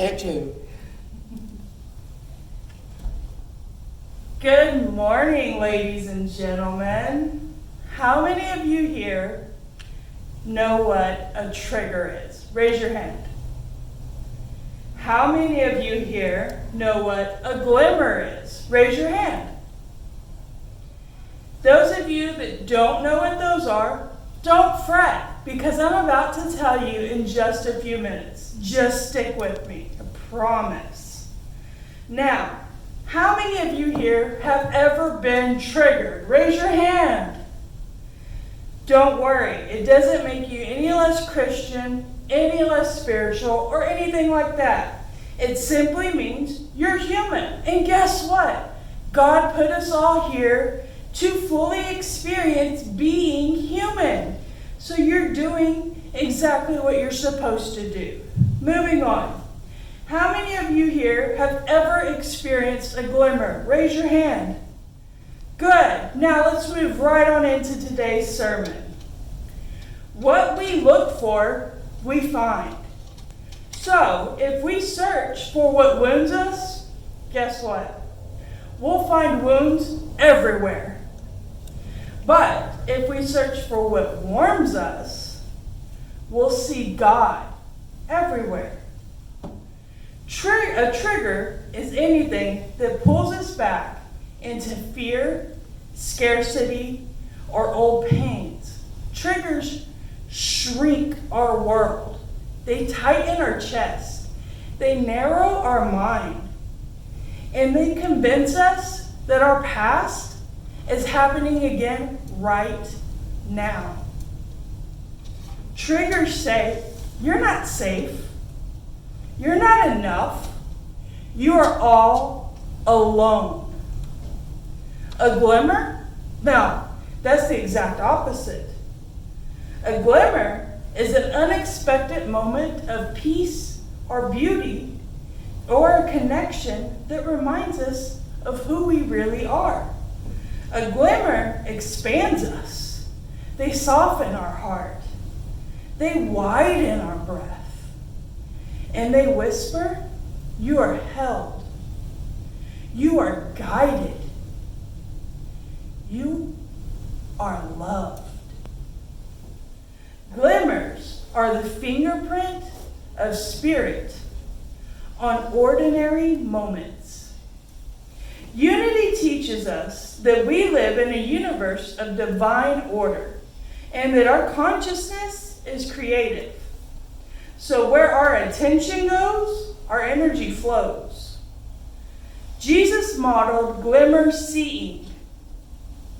Take two. Good morning, ladies and gentlemen. How many of you here know what a trigger is? Raise your hand. How many of you here know what a glimmer is? Raise your hand. Those of you that don't know what those are, don't fret, because I'm about to tell you in just a few minutes. Just stick with me, I promise. Now, how many of you here have ever been triggered? Raise your hand. Don't worry, it doesn't make you any less Christian, any less spiritual, or anything like that. It simply means you're human. And guess what? God put us all here to fully experience being human. So you're doing exactly what you're supposed to do. Moving on. How many of you here have ever experienced a glimmer? Raise your hand. Good. Now let's move right on into today's sermon. What we look for, we find. So if we search for what wounds us, guess what? We'll find wounds everywhere. But if we search for what warms us, we'll see God everywhere. A trigger is anything that pulls us back into fear, scarcity, or old pains. Triggers shrink our world. They tighten our chest. They narrow our mind. And they convince us that our past is happening again right now. Triggers say, you're not safe. You're not enough. You are all alone. A glimmer? No, that's the exact opposite. A glimmer is an unexpected moment of peace or beauty or a connection that reminds us of who we really are. A glimmer expands us. They soften our heart. They widen our breath. And they whisper, you are held. You are guided. You are loved. Glimmers are the fingerprint of spirit on ordinary moments. Unity teaches us that we live in a universe of divine order and that our consciousness is creative. So where our attention goes, our energy flows. Jesus modeled glimmer seeing.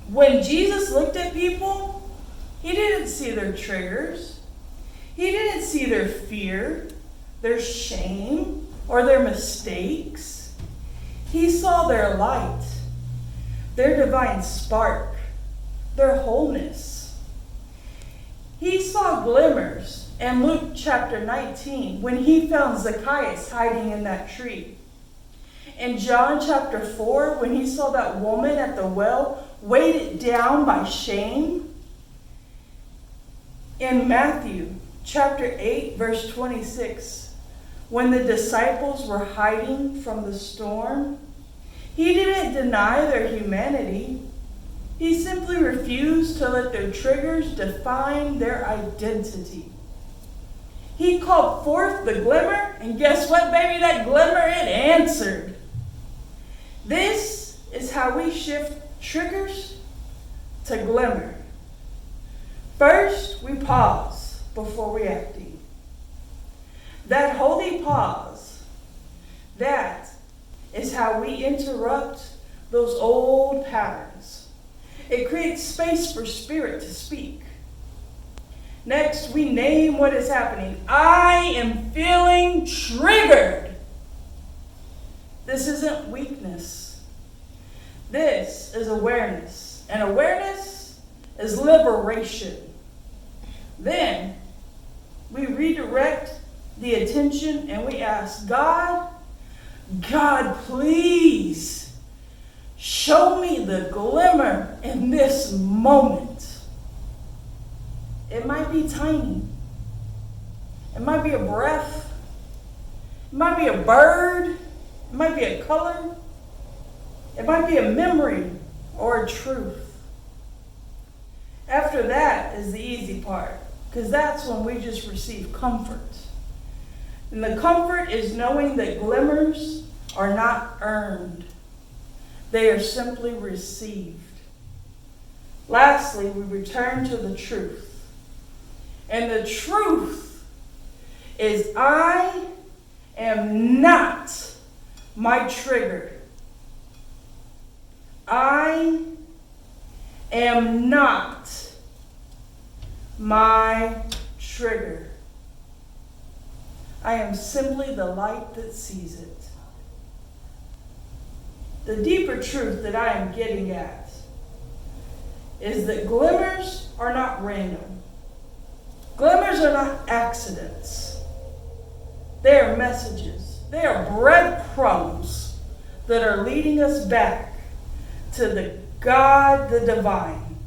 When Jesus looked at people, he didn't see their triggers. He didn't see their fear, their shame, or their mistakes. He saw their light, their divine spark, their wholeness. He saw glimmers in Luke chapter 19 when he found Zacchaeus hiding in that tree. In John chapter 4 when he saw that woman at the well weighted down by shame. In Matthew chapter 8 verse 26 when the disciples were hiding from the storm, he didn't deny their humanity. He simply refused to let their triggers define their identity. He called forth the glimmer, and guess what, baby? That glimmer, it answered. This is how we shift triggers to glimmer. First, we pause before reacting. That holy pause, that is how we interrupt those old patterns. It creates space for spirit to speak. Next, we name what is happening. I am feeling triggered. This isn't weakness. This is awareness. And awareness is liberation. Then, we redirect the attention and we ask, God, please show me the glimmer in this moment. It might be tiny. It might be a breath. It might be a bird. It might be a color. It might be a memory or a truth. After that is the easy part, because that's when we just receive comfort. And the comfort is knowing that glimmers are not earned. They are simply received. Lastly, we return to the truth. And the truth is I am not my trigger. I am not my trigger. I am simply the light that sees it. The deeper truth that I am getting at is that glimmers are not random. Glimmers are not accidents. They are messages. They are breadcrumbs that are leading us back to the God, the divine.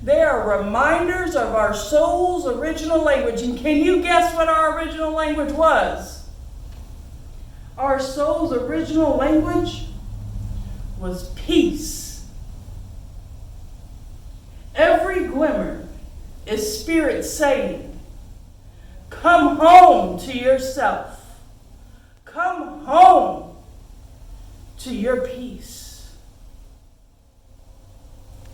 They are reminders of our soul's original language. And can you guess what our original language was? Our soul's original language was peace. Every glimmer is spirit saying, come home to yourself. Come home to your peace.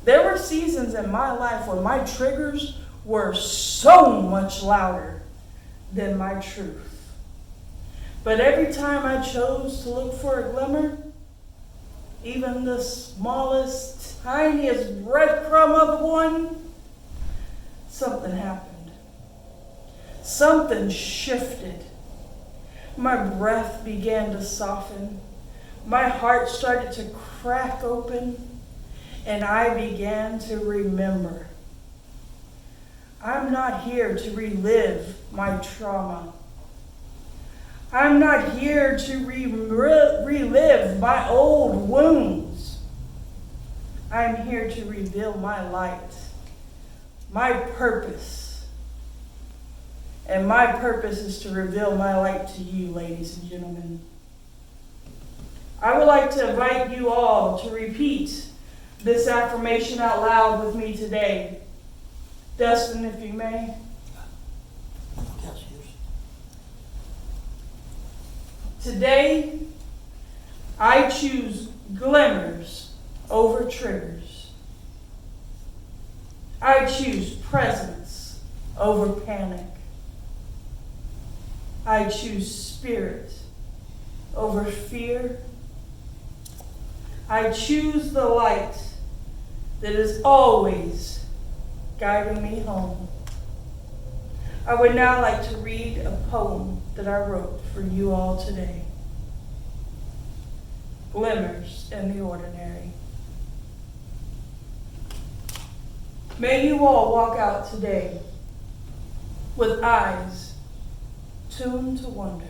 There were seasons in my life where my triggers were so much louder than my truth. But every time I chose to look for a glimmer, even the smallest, tiniest breadcrumb of one, something happened. Something shifted. My breath began to soften. My heart started to crack open. And I began to remember. I'm not here to relive my trauma. I'm not here to relive my old wounds. I'm here to reveal my light, my purpose. And my purpose is to reveal my light to you, ladies and gentlemen. I would like to invite you all to repeat this affirmation out loud with me today. Dustin, if you may. Today, I choose glimmers over triggers. I choose presence over panic. I choose spirit over fear. I choose the light that is always guiding me home. I would now like to read a poem that I wrote for you all today. Glimmers in the Ordinary. May you all walk out today with eyes tuned to wonder.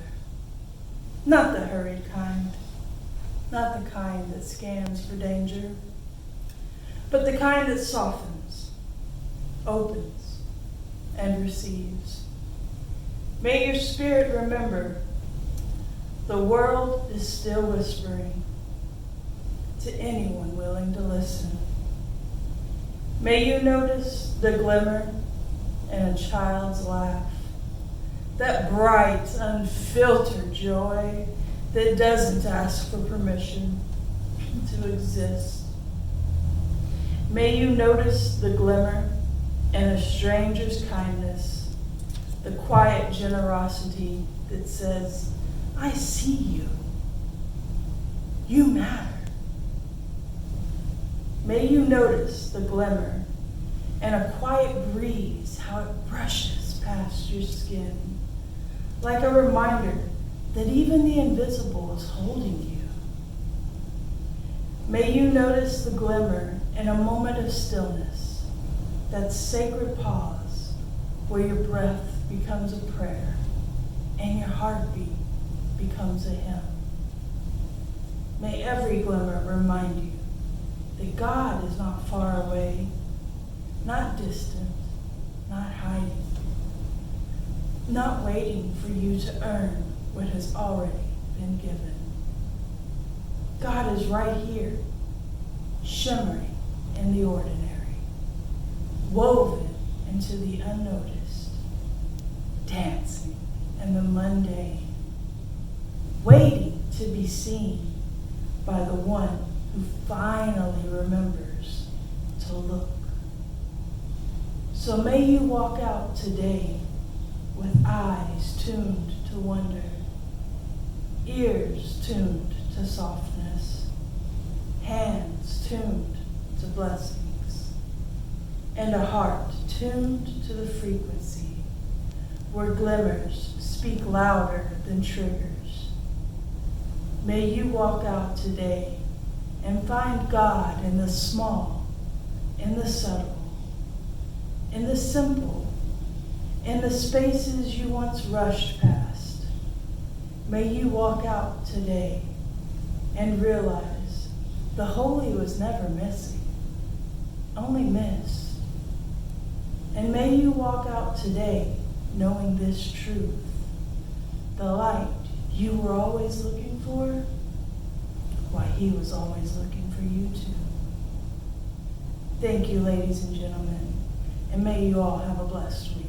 Not the hurried kind, not the kind that scans for danger, but the kind that softens, opens, and receives. May your spirit remember the world is still whispering to anyone willing to listen. May you notice the glimmer in a child's laugh, that bright, unfiltered joy that doesn't ask for permission to exist. May you notice the glimmer in a stranger's kindness, the quiet generosity that says, I see you. You matter. May you notice the glimmer and a quiet breeze, how it brushes past your skin, like a reminder that even the invisible is holding you. May you notice the glimmer in a moment of stillness, that sacred pause where your breath becomes a prayer and your heartbeat becomes a hymn. May every glimmer remind you that God is not far away, not distant, not hiding, not waiting for you to earn what has already been given. God is right here, shimmering in the ordinary, woven into the unnoticed, dancing in the mundane, waiting to be seen by the one who finally remembers to look. So may you walk out today with eyes tuned to wonder, ears tuned to softness, hands tuned to blessings, and a heart tuned to the frequency where glimmers speak louder than triggers. May you walk out today and find God in the small, in the subtle, in the simple, in the spaces you once rushed past. May you walk out today and realize the holy was never missing, only missed. And may you walk out today knowing this truth: the light you were always looking for, why he was always looking for you too. Thank you, ladies and gentlemen, and may you all have a blessed week.